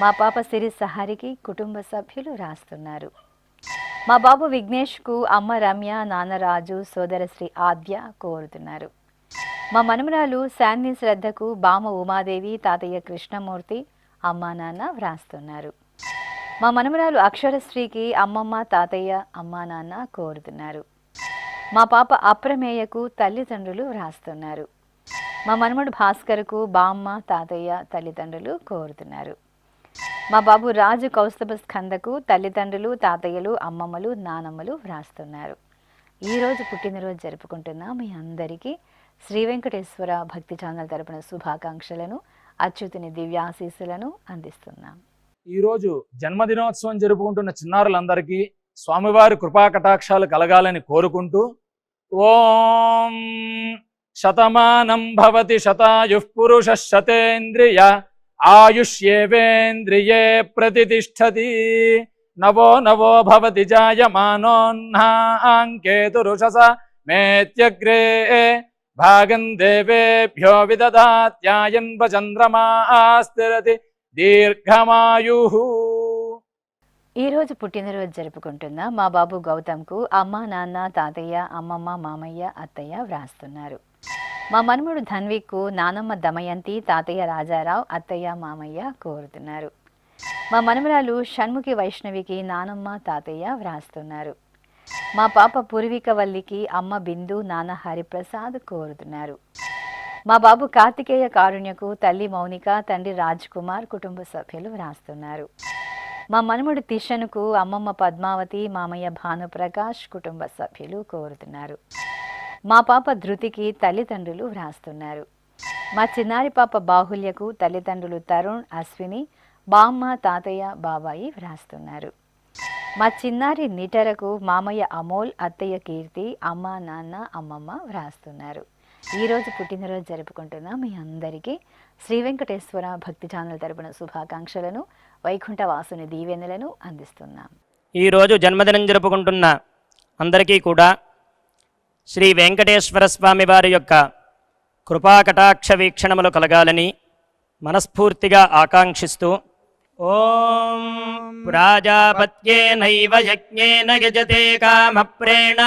మా పాప సిరి సహారికి కుటుంబ సభ్యులు రాస్తున్నారు. మా బాబు విఘ్నేష్కు అమ్మ రమ్య, నాన్న రాజు, సోదర శ్రీ ఆద్య కోరుతున్నారు. మా మనుమరాలు శాన్వి శ్రద్ధకు బామ ఉమాదేవి, తాతయ్య కృష్ణమూర్తి, అమ్మా నాన్న వ్రాస్తున్నారు. మా మనుమరాలు అక్షరశ్రీకి అమ్మమ్మ, తాతయ్య, అమ్మా నాన్న కోరుతున్నారు. మా పాప అప్రమేయకు తల్లిదండ్రులు వ్రాస్తున్నారు. మా మనుమడు భాస్కర్కు బామ్మ, తాతయ్య, తల్లిదండ్రులు కోరుతున్నారు. మా బాబు రాజు కౌస్తభ స్కందకు తల్లిదండ్రులు, తాతయ్యలు, అమ్మమ్మలు, నానమ్మలు వ్రాస్తున్నారు. ఈరోజు పుట్టినరోజు జరుపుకుంటున్న మీ అందరికీ శ్రీ వెంకటేశ్వర భక్తి ఛానల్ తరపున శుభాకాంక్షలను, అచ్యుతుని దివ్యాశీస్సులను అందిస్తున్నాం. ఈరోజు జన్మదినోత్సవం జరుపుకుంటున్న చిన్నారులందరికీ స్వామివారి కృపాకటాక్షాలు కలగాలని కోరుకుంటూ ఓం శతమానం భవతి శతాయుః పురుషః శతేంద్రియ ఆయుష్యేవేంద్రియే ప్రతిష్టతి నవో నవో భవతి జాయమానోన్హాంకేతురుషస మేత్యగ్రే భాగం దేవేభ్యో విదదాత్యాయన్ చంద్రమాస్థిరతి దీర్ఘమాయుః. ఈరోజు పుట్టినరోజు జరుపుకుంటున్న మా బాబు గౌతమ్కు అమ్మ, నాన్న, తాతయ్య, అమ్మమ్మ, మామయ్య, అత్తయ్య వ్రాస్తున్నారు. మా మనుమడు ధన్విక్కు నానమ్మ దమయంతి, తాతయ్య రాజారావు, అత్తయ్య, మామయ్య కోరుతున్నారు. మా మనుమరాలు షణ్ముఖి వైష్ణవికి నానమ్మ, తాతయ్య వ్రాస్తున్నారు. మా పాప పూర్వికవల్లికి అమ్మ బిందు, నాన్న హరిప్రసాద్ కోరుతున్నారు. మా బాబు కార్తికేయ కారుణ్యకు తల్లి మౌనిక, తండ్రి రాజ్ కుమార్, కుటుంబ సభ్యులు వ్రాస్తున్నారు. మా మనుమడు తిషన్కు అమ్మమ్మ పద్మావతి, మామయ్య భానుప్రకాష్, కుటుంబ సభ్యులు కోరుతున్నారు. మా పాప ధృతికి తల్లిదండ్రులు వ్రాస్తున్నారు. మా చిన్నారి పాప బాహుల్యకు తల్లిదండ్రులు తరుణ్, అశ్విని, బామ్మ, తాతయ్య, బాబాయి వ్రాస్తున్నారు. మా చిన్నారి నిటరకు మామయ్య అమోల్, అత్తయ్య కీర్తి, అమ్మ, నాన్న, అమ్మమ్మ వ్రాస్తున్నారు. ఈరోజు పుట్టినరోజు జరుపుకుంటున్న మీ అందరికీ శ్రీ వెంకటేశ్వర భక్తి ఛానల్ తరపున శుభాకాంక్షలను, వైకుంఠ వాసుని దీవెనలను అందిస్తున్నాం. ఈరోజు జన్మదినం జరుపుకుంటున్న అందరికీ కూడా శ్రీ వెంకటేశ్వర స్వామి వారి యొక్క కృపాకటాక్ష వీక్షణములు కలగాలని మనస్ఫూర్తిగా ఆకాంక్షిస్తూ ఓం ప్రాజాపత్యేనైవ యజ్ఞేన యజతే కామప్రేణ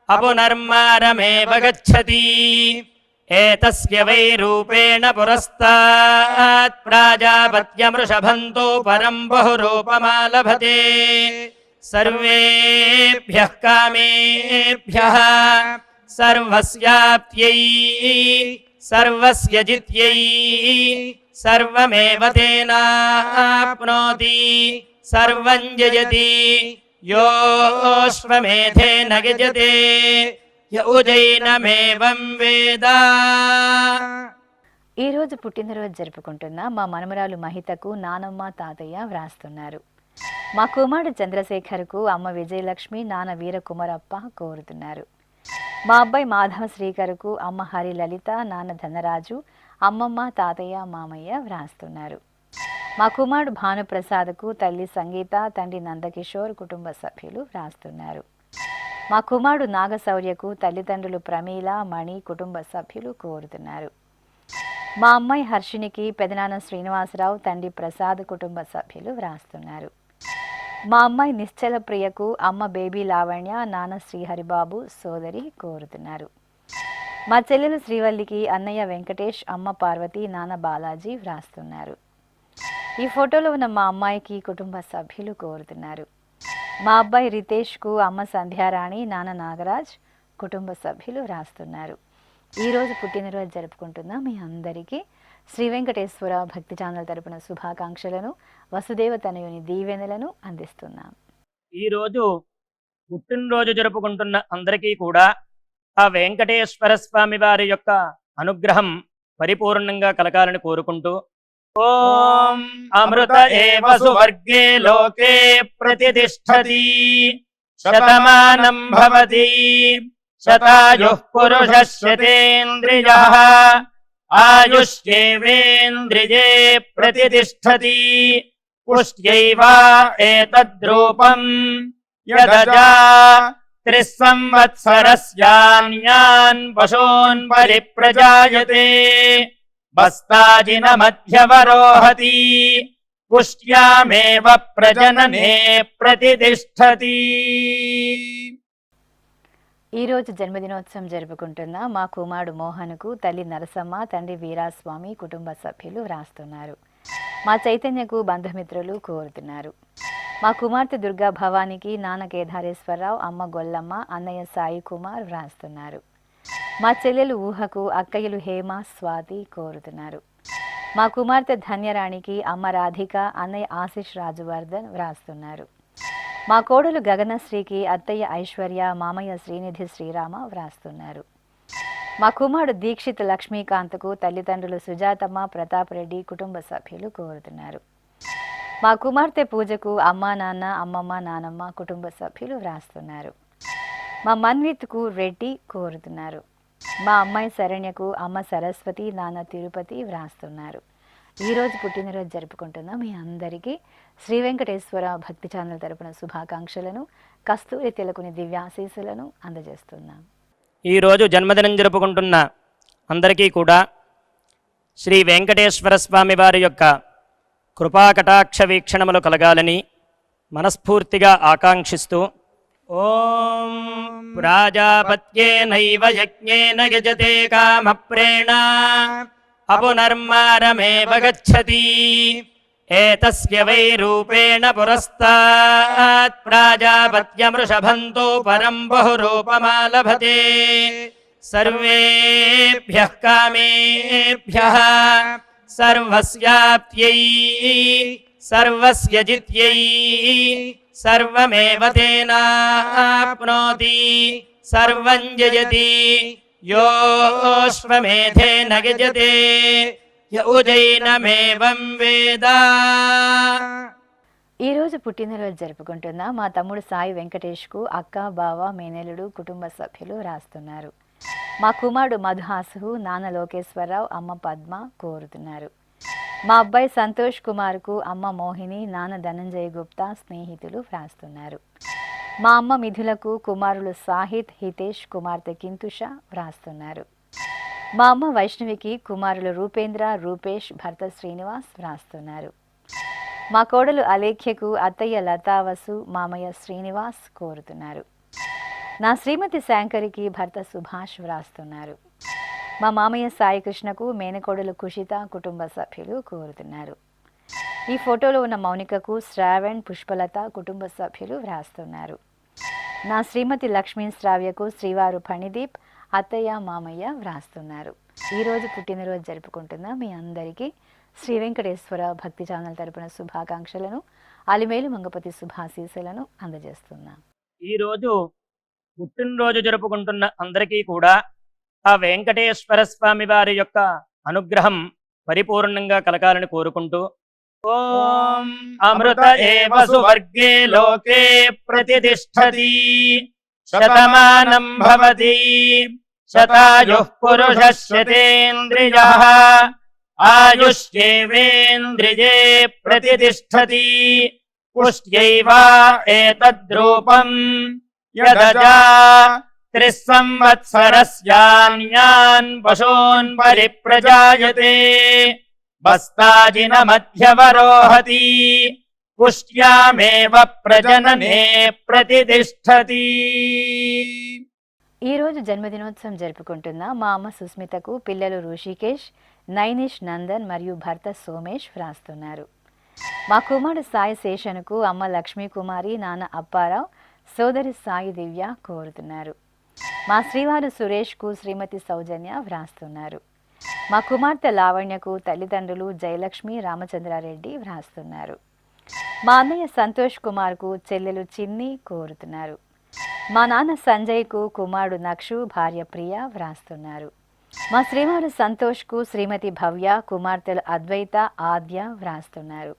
అపునర్మారమేవ గచ్చతి ఏతస్య వై రూపేణ పురస్తాత్ ప్రాజాపత్యమృషభంతో పరం బహురూపమాలభతే సర్వేభ్యః కామేభ్యః సర్వస్యాప్త్యై సర్వస్య జిత్యై సర్వమేవ తేనాప్నోతి సర్వం జయతి యోష్వమేధేన గజతే యౌజైనమేవం వేద. ఈరోజు పుట్టినరోజు జరుపుకుంటున్న మా మనమరాలు మహితకు నానమ్మ, తాతయ్య వ్రాస్తున్నారు. మా కుమారుడు చంద్రశేఖర్కు అమ్మ విజయలక్ష్మి, నాన్న వీరకుమారప్ప కోరుతున్నారు. మా అబ్బాయి మాధవ శ్రీకర్కు అమ్మ హరి లలిత, నాన్న ధనరాజు, అమ్మమ్మ, తాతయ్య, మామయ్య వ్రాస్తున్నారు. మా కుమారుడు భానుప్రసాద్కు తల్లి సంగీత, తండ్రి నందకిషోర్, కుటుంబ సభ్యులు వ్రాస్తున్నారు. మా కుమారుడు నాగశౌర్యకు తల్లిదండ్రులు ప్రమీల, మణి, కుటుంబ సభ్యులు కోరుతున్నారు. మా అమ్మాయి హర్షినికి పెదనాన్న శ్రీనివాసరావు, తండ్రి ప్రసాద్, కుటుంబ సభ్యులు వ్రాస్తున్నారు. మా అమ్మాయి నిశ్చల ప్రియకు అమ్మ బేబీ లావణ్య, నాన్న శ్రీహరిబాబు, సోదరి కోరుతున్నారు. మా చెల్లెలు శ్రీవల్లికి అన్నయ్య వెంకటేష్, అమ్మ పార్వతి, నాన్న బాలాజీ వ్రాస్తున్నారు. ఈ ఫోటోలో ఉన్న మా అమ్మాయికి కుటుంబ సభ్యులు కోరుతున్నారు. మా అబ్బాయి రితేష్కు అమ్మ సంధ్యారాణి, నాన్న నాగరాజ్, కుటుంబ సభ్యులు వ్రాస్తున్నారు. ఈరోజు పుట్టినరోజు జరుపుకుంటున్న మీ అందరికీ శ్రీ వెంకటేశ్వర భక్తి ఛానల్ తరపున శుభాకాంక్షలను, వసుదేవ తనయుని దీవెనలను అందిస్తున్నాం. ఈరోజు పుట్టినరోజు జరుపుకుంటున్న అందరికీ కూడా ఆ వెంకటేశ్వర స్వామి వారి యొక్క అనుగ్రహం పరిపూర్ణంగా కలగాలని కోరుకుంటూ ఓం అమృత ఏవ సువర్గే లోకే ప్రతిష్టతి శతమానం భవతి శతాయుః పురుషః శతేంద్రియః ఆయుష్యేవేంద్రియే ప్రతిష్టతి పుష్ట్యైవ ఏతద్రూపం యదజా త్రిస్సంవత్సరస్యాన్యాన్ పశూన్ పరిప్రజాయతే బస్తాజిన మధ్యవరోహతి పుష్ట్యామేవ ప్రజననే ప్రతిష్టతి. ఈ రోజు జన్మదినోత్సవం జరుపుకుంటున్న మా కుమారుడు మోహన్కు తల్లి నరసమ్మ, తండ్రి వీరాస్వామి, కుటుంబ సభ్యులు వ్రాస్తున్నారు. మా చైతన్యకు బంధుమిత్రులు కోరుతున్నారు. మా కుమార్తె దుర్గా భవానికి నాన్న కేదారేశ్వరరావు, అమ్మ గొల్లమ్మ, అన్నయ్య సాయి కుమార్ వ్రాస్తున్నారు. మా చెల్లెలు ఊహకు అక్కయ్యలు హేమ, స్వాతి కోరుతున్నారు. మా కుమార్తె ధన్యరాణికి అమ్మ రాధిక, అన్నయ్య ఆశిష్ రాజువర్ధన్ వ్రాస్తున్నారు. మా కోడలు గగనశ్రీకి అత్తయ్య ఐశ్వర్య, మామయ్య శ్రీనిధి శ్రీరామ వ్రాస్తున్నారు. మా కుమారుడు దీక్షిత్ లక్ష్మీకాంత్కు తల్లిదండ్రులు సుజాతమ్మ, ప్రతాప్ రెడ్డి, కుటుంబ సభ్యులు కోరుతున్నారు. మా కుమార్తె పూజకు అమ్మా నాన్న, అమ్మమ్మ, నానమ్మ, కుటుంబ సభ్యులు వ్రాస్తున్నారు. మా మన్విత్కు రెడ్డి కోరుతున్నారు. మా అమ్మాయి శరణ్యకు అమ్మ సరస్వతి, నాన్న తిరుపతి వ్రాస్తున్నారు. ఈరోజు పుట్టినరోజు జరుపుకుంటున్న మీ అందరికీ శ్రీ వెంకటేశ్వర భక్తి ఛానల్ తరపున శుభాకాంక్షలను, కస్తూరి తిలకుని దివ్యాశీస్సులను అందజేస్తున్నాం. ఈరోజు జన్మదినం జరుపుకుంటున్న అందరికీ కూడా శ్రీ వెంకటేశ్వర స్వామి వారి యొక్క కృపాకటాక్ష వీక్షణములు కలగాలని మనస్ఫూర్తిగా ఆకాంక్షిస్తూ ఓం ప్రాజాపత్యేనైవ యజ్ఞేన యజతే కామప్రేణ అపునర్మారమేవ గచ్చతి ఏతస్య వై రూపేణ పురస్తాత్ ప్రాజాపత్యమృషభంతో పరం బహురూపమాలభతే సర్వేభ్యః కామేభ్యః సర్వస్యాప్త్యై సర్వస్య జిత్యై సర్వమేవ తేనాప్నోతి సర్వం జయతి యోష్వమేధేన గజతే యౌజైనమేవం వేద. ఈరోజు పుట్టినరోజు జరుపుకుంటున్న మా తమ్ముడు సాయి వెంకటేష్కు అక్క, బావ, మేనలుడు, కుటుంబ సభ్యులు రాస్తున్నారు. మా కుమారుడు మధుహాసు, నాన్న లోకేశ్వరరావు, అమ్మ పద్మ కోరుతున్నారు. మా అబ్బాయి సంతోష్ కుమార్కు అమ్మ మోహిని, నాన్న ధనంజయ గుప్తా, స్నేహితులు వ్రాస్తున్నారు. మా అమ్మ మిథులకు కుమారులు సాహిత్, హితేష్, కుమార్తె కింతుష వ్రాస్తున్నారు. మా అమ్మ వైష్ణవికి కుమారులు రూపేంద్ర, రూపేష్, భర్త శ్రీనివాస్ వ్రాస్తున్నారు. మా కోడలు అలేఖ్యకు అత్తయ్య లతావసు, మామయ్య శ్రీనివాస్ కోరుతున్నారు. నా శ్రీమతి శాంకరికి భర్త సుభాష్ వ్రాస్తున్నారు. మా మామయ్య సాయికృష్ణకు మేనకోడలు కుషిత, కుటుంబ సభ్యులు కోరుతున్నారు. ఈ ఫోటోలో ఉన్న మౌనికకు శ్రావణ్, పుష్పలత, కుటుంబ సభ్యులు వ్రాస్తున్నారు. నా శ్రీమతి లక్ష్మీ శ్రావ్యకు శ్రీవారు ఫణిదీప్, అత్తయ్య, మామయ్య వ్రాస్తున్నారు. ఈరోజు పుట్టినరోజు జరుపుకుంటున్న మీ అందరికీ శ్రీ వెంకటేశ్వర భక్తి ఛానల్ తరపున శుభాకాంక్షలను, అలిమేలు మంగపతి శుభాశీస్సులను అందజేస్తున్నాం. ఈరోజు పుట్టినరోజు జరుపుకుంటున్న అందరికీ కూడా ఆ వెంకటేశ్వర స్వామి వారి యొక్క అనుగ్రహం పరిపూర్ణంగా కలగాలని కోరుకుంటూ ఓం అమృత ఏవ సువర్గే లోకే ప్రతిష్టతి శతమానం భవతి శతాయుః పురుషः శతేంద్రియః ఆయుష్యేవేంద్రియే ప్రతిష్టతి పుష్ట్యైవ ఏతద్రూపం యదజా త్రిస్సంవత్సరస్యాన్యాన్ పశూన్ పరిప్రజాయతే బస్తాజిన మధ్యవరోహతి పుష్ట్యామేవ ప్రజననే ప్రతిష్టతి. ఈరోజు జన్మదినోత్సవం జరుపుకుంటున్న మా అమ్మ సుస్మితకు పిల్లలు ఋషికేష్, నైనిష్, నందన్ మరియు భర్త సోమేష్ వ్రాస్తున్నారు. మా కుమారుడు సాయి శేషన్కు అమ్మ లక్ష్మీకుమారి, నాన్న అప్పారావు, సోదరి సాయి దివ్య కోరుతున్నారు. మా శ్రీవారు సురేష్కు శ్రీమతి సౌజన్య వ్రాస్తున్నారు. మా కుమార్తె లావణ్యకు తల్లిదండ్రులు జయలక్ష్మి, రామచంద్రారెడ్డి వ్రాస్తున్నారు. మా అన్నయ్య సంతోష్ కుమార్కు చెల్లెలు చిన్ని కోరుతున్నారు. మా నాన్న సంజయ్కు కుమారుడు నక్షు, భార్య ప్రియ వ్రాస్తున్నారు. మా శ్రీవారు సంతోష్కు శ్రీమతి భవ్య, కుమార్తెలు అద్వైత, ఆద్య వ్రాస్తున్నారు.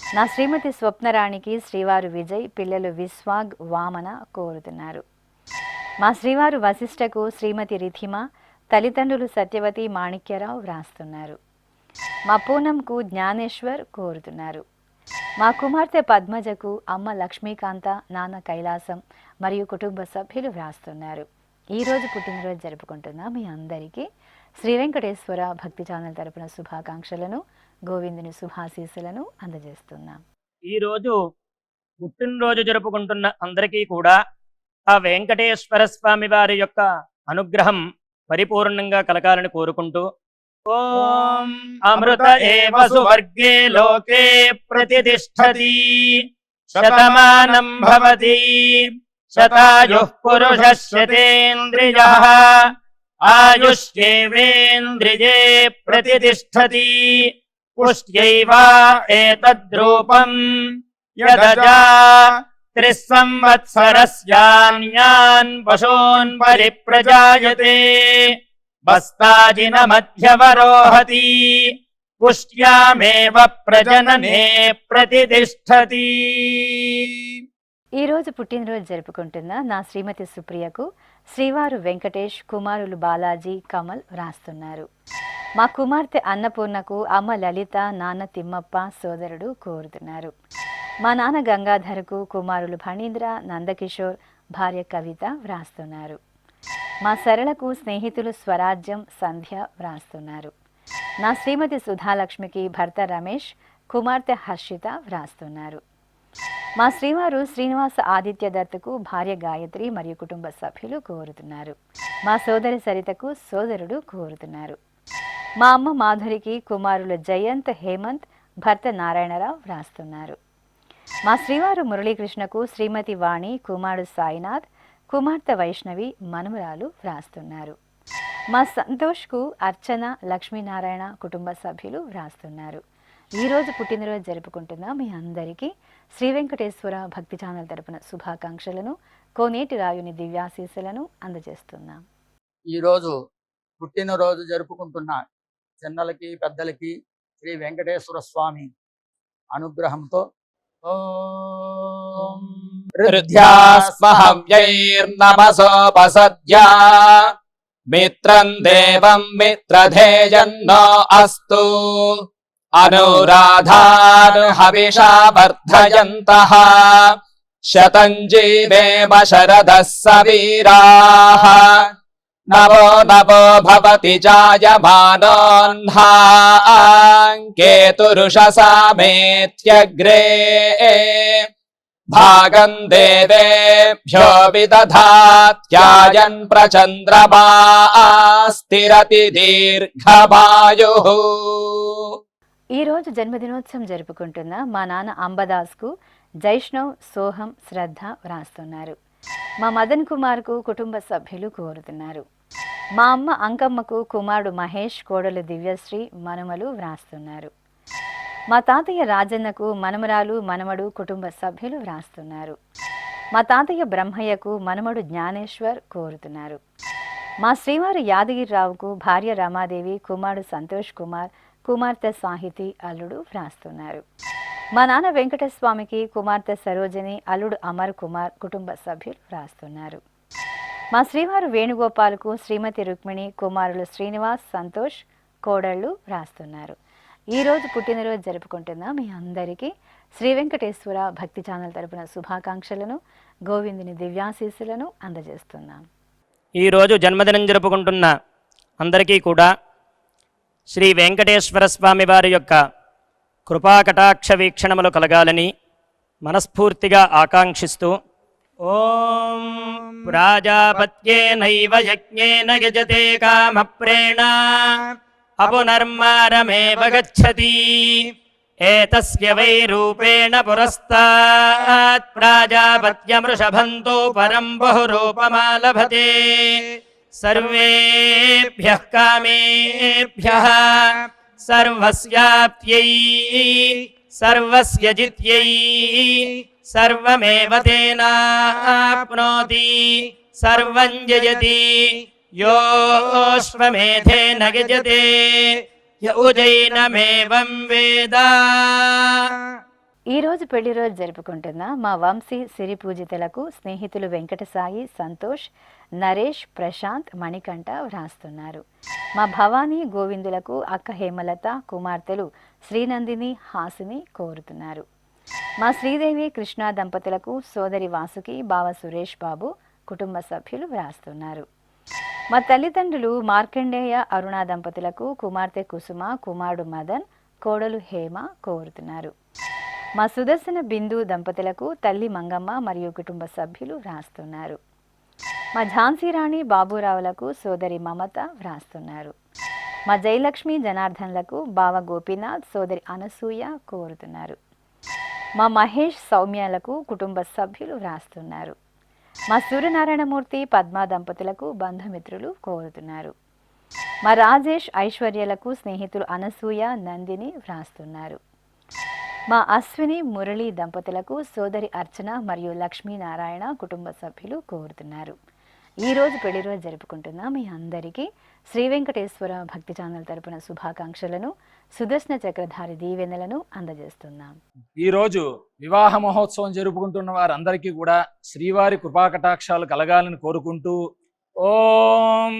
నా శ్రీమతి స్వప్నరాణికి శ్రీవారు విజయ్, పిల్లలు విశ్వాగ్, వామన కోరుతున్నారు. మా శ్రీవారు వశిష్ఠకు శ్రీమతి రిథిమ, తల్లిదండ్రులు సత్యవతి, మాణిక్యరావు వ్రాస్తున్నారు. మా పూనంకు జ్ఞానేశ్వర్ కోరుతున్నారు. మా కుమార్తె పద్మజకు అమ్మ లక్ష్మీకాంత, నాన్న కైలాసం మరియు కుటుంబ సభ్యులు వ్రాస్తున్నారు. ఈరోజు పుట్టినరోజు జరుపుకుంటున్న మీ అందరికీ శ్రీ వెంకటేశ్వర భక్తి ఛానల్ తరపున శుభాకాంక్షలను, గోవిందుని శుభాశీస్సులను అందజేస్తున్నాం. ఈరోజు పుట్టినరోజు జరుపుకుంటున్న అందరికీ కూడా ఆ వెంకటేశ్వర స్వామి వారి యొక్క అనుగ్రహం పరిపూర్ణంగా కలగాలని కోరుకుంటూ ఓం అమృత ఏవ సువర్గే లోకే ప్రతిష్టతి శతమానం భవతి శతాయుః పురుషः శతేంద్రియః ఆయుష్యేవేంద్రియే ప్రతిష్టతి పుష్ట్యైవ ఏతద్రూపం యదజా 3 సంవత్సరస్యాన్యాన్ పశూన్ పరిప్రజాయతే బస్తాజిన మధ్యవరోహతి పుష్ట్యామేవ ప్రజననే ప్రతిష్టతి. ఈ రోజు పుట్టినరోజు జరుపుకుంటున్న నా శ్రీమతి సుప్రియకు శ్రీవారు వెంకటేష్, కుమారులు బాలాజీ, కమల్ వ్రాస్తున్నారు. మా కుమార్తె అన్నపూర్ణకు అమ్మ లలిత, నాన్న తిమ్మప్ప, సోదరుడు కోరుతున్నారు. మా నాన్న గంగాధరకు కుమారులు ఫణీంద్ర, నందకిషోర్, భార్య కవిత వ్రాస్తున్నారు. మా సరళకు స్నేహితులు స్వరాజ్యం, సంధ్య వ్రాస్తున్నారు. నా శ్రీమతి సుధాలక్ష్మికి భర్త రమేష్, కుమార్తె హర్షిత వ్రాస్తున్నారు. మా శ్రీవారు శ్రీనివాస ఆదిత్య దత్తుకు భార్య గాయత్రి మరియు కుటుంబ సభ్యులు కోరుతున్నారు. మా సోదరి సరితకు సోదరుడు కోరుతున్నారు. మా అమ్మ మాధురికి కుమారులు జయంత్, హేమంత్, భర్త నారాయణరావు వ్రాస్తున్నారు. మా శ్రీవారు మురళీకృష్ణకు శ్రీమతి వాణి, కుమారుడు సాయినాథ్, కుమార్తె వైష్ణవి, మనుమరాలు వ్రాస్తున్నారు. మా సంతోష్కు అర్చన, లక్ష్మీనారాయణ కుటుంబ సభ్యులు వ్రాస్తున్నారు. ఈరోజు పుట్టినరోజు జరుపుకుంటున్న మీ అందరికీ శ్రీ వెంకటేశ్వర భక్తి ఛానల్ తరపున శుభాకాంక్షలను, కోనేటి రాయుని దివ్యాశీస్సులను అందజేస్తున్నాం. ఈరోజు పుట్టినరోజు జరుపుకుంటున్న చిన్నలకి పెద్దలకి శ్రీ వెంకటేశ్వర స్వామి అనుగ్రహంతో ఓం హృద్యాస్మహవ్యైర్నమసోపసద్యా మిత్రం దేవం మిత్రధేయన్నో అస్తు అనురాధానుహవిషా వర్ధయంతః శతం జీవేమ శరదః సవీరాః నవో నవో భవతి జాయమానోన్హాం కేతురుషసామేత్యగ్రే భాగం దేవేభ్యో విదధాత్యాయన్ ప్రచంద్రమా స్థిరతి దీర్ఘమాయుః. ఈరోజు జన్మదినోత్సవం జరుపుకుంటున్న మా నాన్న అంబదాస్కు జైష్ణవ్, సోహం, శ్రద్ధ వ్రాస్తున్నారు. మా మదన్ కుమార్కు కుటుంబ సభ్యులు కోరుతున్నారు. మా అమ్మ అంకమ్మకు కుమారుడు మహేష్, కోడలు దివ్యశ్రీ, మనుమలు వ్రాస్తున్నారు. మా తాతయ్య రాజన్నకు మనమరాలు, మనమడు కుటుంబ సభ్యులు వ్రాస్తున్నారు. మా తాతయ్య బ్రహ్మయ్యకు మనమడు జ్ఞానేశ్వర్ కోరుతున్నారు. మా శ్రీవారు యాదగిరిరావుకు భార్య రమాదేవి, కుమారుడు సంతోష్ కుమార్, కుమార్తె సాహితి, అల్లుడు వ్రాస్తున్నారు. మా నాన్న వెంకటస్వామికి కుమార్తె సరోజిని, అల్లుడు అమర్ కుమార్ కుటుంబ సభ్యులు వ్రాస్తున్నారు. మా శ్రీవారు వేణుగోపాల్కు శ్రీమతి రుక్మిణి, కుమారులు శ్రీనివాస్, సంతోష్, కోడళ్ళు వ్రాస్తున్నారు. ఈరోజు పుట్టినరోజు జరుపుకుంటున్న మీ అందరికీ శ్రీ వెంకటేశ్వర భక్తి ఛానల్ తరపున శుభాకాంక్షలను, గోవిందుని దివ్యాశీస్సులను అందజేస్తున్నాం. ఈరోజు జన్మదినం జరుపుకుంటున్న అందరికీ కూడా శ్రీ వెంకటేశ్వర స్వామి వారి యొక్క కృపాకటాక్ష వీక్షణములు కలగాలని మనస్ఫూర్తిగా ఆకాంక్షిస్తూ ఓం ప్రాజాపత్యేనైవ యజ్ఞేన యజతే కామప్రేణ అపునర్మారమేవ గచ్చతి ఏతస్య వై రూపేణ పురస్తాత్ ప్రాజాపత్యమృషభంతో పరం బహురూపమాలభతే సర్వేభ్యః కామేభ్యః సర్వస్యాప్త్యై సర్వస్య జిత్యై సర్వమేవ తేనాప్నోతి సర్వం జయతి యోశ్వమేధేన గజతే య ఉజైనమేవం వేద. ఈరోజు పెళ్లి రోజు జరుపుకుంటున్న మా వంశీ సిరి పూజితులకు స్నేహితులు వెంకటసాయి, సంతోష్, నరేష్, ప్రశాంత్, మణికంఠ వ్రాస్తున్నారు. మా భవానీ గోవిందులకు అక్క హేమలత, కుమార్తెలు శ్రీనందిని, హాసిని కోరుతున్నారు. మా శ్రీదేవి కృష్ణ దంపతులకు సోదరి వాసుకి, బావ సురేష్ బాబు కుటుంబ సభ్యులు వ్రాస్తున్నారు. మా తల్లిదండ్రులు మార్కండేయ, అరుణ దంపతులకు కుమార్తె కుసుమ, కుమారుడు మదన్, కోడలు హేమ కోరుతున్నారు. మా సుదర్శన బిందు దంపతులకు తల్లి మంగమ్మ మరియు కుటుంబ సభ్యులు వ్రాస్తున్నారు. మా ఝాన్సీ రాణి బాబురావులకు సోదరి మమత వ్రాస్తున్నారు. మా జయలక్ష్మి జనార్దన్లకు బావ గోపీనాథ్ సోదరి అనసూయ కోరుతున్నారు. మా మహేష్ సౌమ్యాలకు కుటుంబ సభ్యులు వ్రాస్తున్నారు. మా సూర్యనారాయణమూర్తి పద్మా దంపతులకు బంధుమిత్రులు కోరుతున్నారు. మా రాజేష్ ఐశ్వర్యలకు స్నేహితులు అనసూయ నందిని వ్రాస్తున్నారు. మా అశ్విని మురళి దంపతులకు సోదరి అర్చన మరియు లక్ష్మీనారాయణ కుటుంబ సభ్యులు కోరుతున్నారు. ఈరోజు పెళ్లి రోజు జరుపుకుంటున్న మీ అందరికీ శ్రీ వెంకటేశ్వర భక్తి ఛానల్ తరపున శుభాకాంక్షలను, సుదర్శన చక్రధారి దీవెనలను అందజేస్తున్నాం. ఈరోజు వివాహ మహోత్సవం జరుపుకుంటున్న వారందరికీ కూడా శ్రీవారి కృపాకటాక్షాలు కలగాలని కోరుకుంటూ ఓం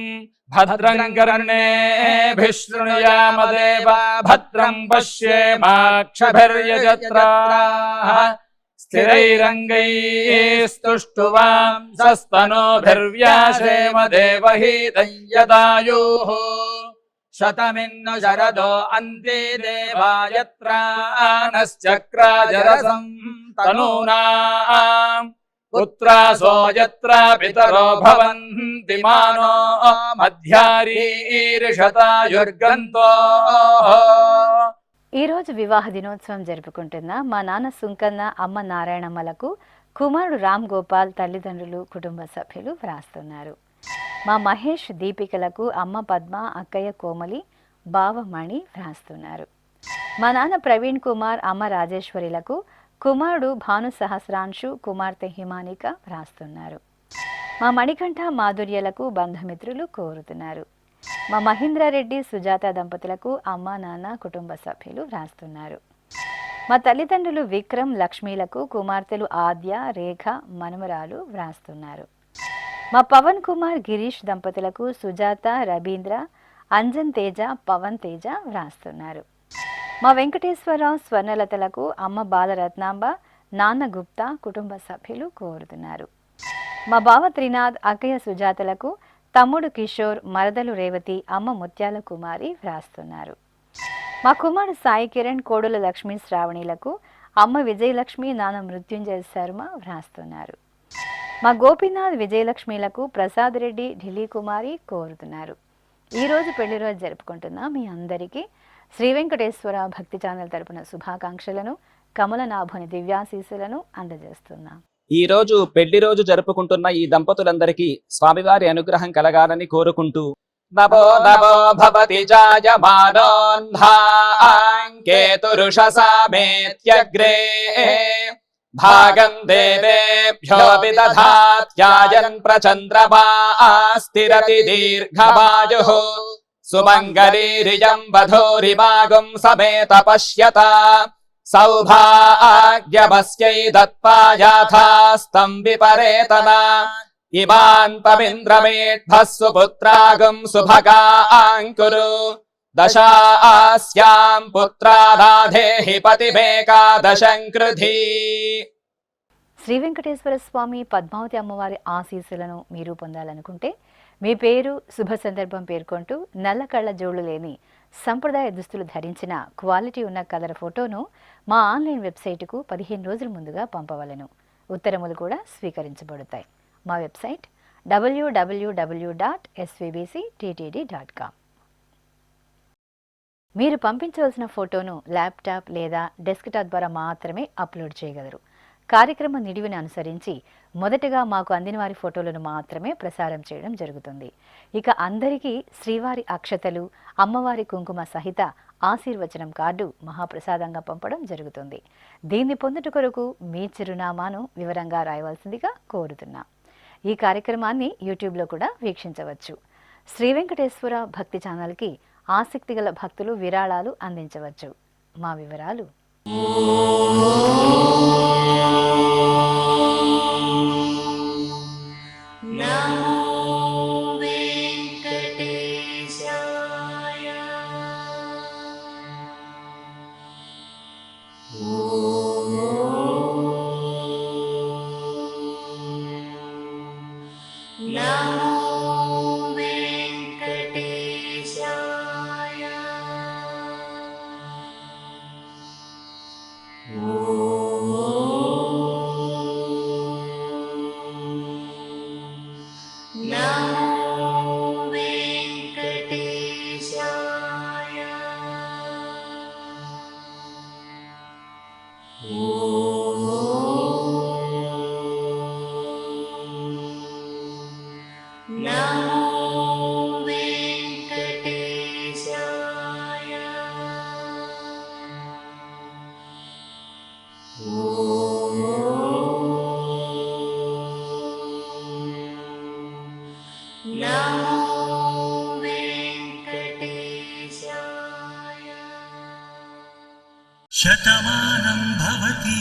భద్రం కర్ణేభిః శృణుయామదేవ భద్రం పశ్యేమాక్షభిర్యజత్రాః స్థిరైరంగైస్తుష్టువాంసస్తనోభిర్వ్యాసేమ దేవహీతం యదాయుః శతమిన్ను శరదో అంతే దేవాయత్రానశ్చక్రాజరసం తనూనాం పుత్రాసో యత్ర పితరో భవంతి మానో మధ్యారీర్షతాయుర్గంతో. ఈరోజు వివాహ దినోత్సవం జరుపుకుంటున్న మా నాన్న సుంకన్న, అమ్మ నారాయణమ్మలకు కుమారుడు రామ్ గోపాల్ తల్లిదండ్రులు కుటుంబ సభ్యులు వ్రాస్తున్నారు. మా మహేష్ దీపికలకు అమ్మ పద్మ, అక్కయ్య కోమలి, బావ మణి వ్రాస్తున్నారు. మా నాన్న ప్రవీణ్ కుమార్, అమ్మ రాజేశ్వరిలకు కుమారుడు భాను సహస్రాంశు, కుమార్తె హిమానిక వ్రాస్తున్నారు. మా మణికంఠ మాధుర్యలకు బంధుమిత్రులు కోరుతున్నారు. మా మహేంద్రారెడ్డి సుజాత దంపతులకు అమ్మ నాన్న కుటుంబ సభ్యులు వ్రాస్తున్నారు. మా తల్లిదండ్రులు విక్రమ్ లక్ష్మీలకు కుమార్తెలు ఆద్య, రేఖ, మనుమరాలు వ్రాస్తున్నారు. మా పవన్ కుమార్ గిరీష్ దంపతులకు సుజాత, రవీంద్ర, అంజన్ తేజ, పవన్ తేజ వ్రాస్తున్నారు. మా వెంకటేశ్వరరావు స్వర్ణలతలకు అమ్మ బాలరత్నాంబ, నాన్న గుప్తా కుటుంబ సభ్యులు కోరుతున్నారు. మా బావ త్రినాథ్, అక్కయ్య సుజాతలకు తమ్ముడు కిషోర్, మరదలు రేవతి, అమ్మ ముత్యాల కుమారి వ్రాస్తున్నారు. మా కుమారుడు సాయి కిరణ్, కోడుల లక్ష్మీ శ్రావణిలకు అమ్మ విజయలక్ష్మి, నాన్న మృత్యుంజయ శర్మ వ్రాస్తున్నారు. మా గోపీనాథ్ విజయలక్ష్మిలకు ప్రసాద్ రెడ్డి, ఢిల్లీ కుమారి కోరుతున్నారు. ఈరోజు పెళ్లి రోజు జరుపుకుంటున్న మీ అందరికీ శ్రీ వెంకటేశ్వర భక్తి ఛానల్ తరపున శుభాకాంక్షలను, కమలనాభుని దివ్యాశీస్సులను అందజేస్తున్నాం. ఈ రోజు పెళ్లి రోజు జరుపుకుంటున్న ఈ దంపతులందరికీ స్వామివారి అనుగ్రహం కలగాలని కోరుకుంటూ నమో నమో భవతి జాయమానోన్ధాంకేతురుషసామేత్యగ్రే భాగం దేవేభ్యో విదధాత్యాయన్ ప్రచంద్రమాస్తిరతి దీర్ఘమాయుః సుమంగళీరియం వధూరిమాగం సమేత పశ్యత సౌభాగ్యమస్యై దత్పాయాథాస్తం విపరేతనా ఇమాన్ పవింద్రమేఢ్భస్సు పుత్రాగం సుభగాంకురు దశాస్యాం పుత్రానాధేహి పతిమేకాదశం కృధి. శ్రీ వెంకటేశ్వర స్వామి పద్మావతి అమ్మవారి ఆశీస్సులను మీరు పొందాలనుకుంటే మీ పేరు, శుభ సందర్భం పేర్కొంటూ నల్ల కళ్ళ జోళ్లు లేని సంప్రదాయ దుస్తులు ధరించిన క్వాలిటీ ఉన్న కలర్ ఫోటోను మా ఆన్లైన్ వెబ్సైటుకు 15 రోజుల ముందుగా పంపవలను. ఉత్తరములు కూడా స్వీకరించబడతాయి. మా వెబ్సైట్ www.svbcttd.com. మీరు పంపించవలసిన ఫోటోను ల్యాప్టాప్ లేదా డెస్క్టాప్ ద్వారా మాత్రమే అప్లోడ్ చేయగలరు. కార్యక్రమ నిడివిని అనుసరించి మొదటగా మాకు అందిన వారి ఫోటోలను మాత్రమే ప్రసారం చేయడం జరుగుతుంది. ఇక అందరికీ శ్రీవారి అక్షతలు, అమ్మవారి కుంకుమ సహిత ఆశీర్వచనం కార్డు మహాప్రసాదంగా పంపడం జరుగుతుంది. దీన్ని పొందుట కొరకు మీ చిరునామాను వివరంగా రాయవలసిందిగా కోరుతున్నాం. ఈ కార్యక్రమాన్ని యూట్యూబ్లో కూడా వీక్షించవచ్చు. శ్రీ వెంకటేశ్వర భక్తి ఛానల్కి ఆసక్తి గల భక్తులు విరాళాలు అందించవచ్చు. మా వివరాలు శతమానం భవతి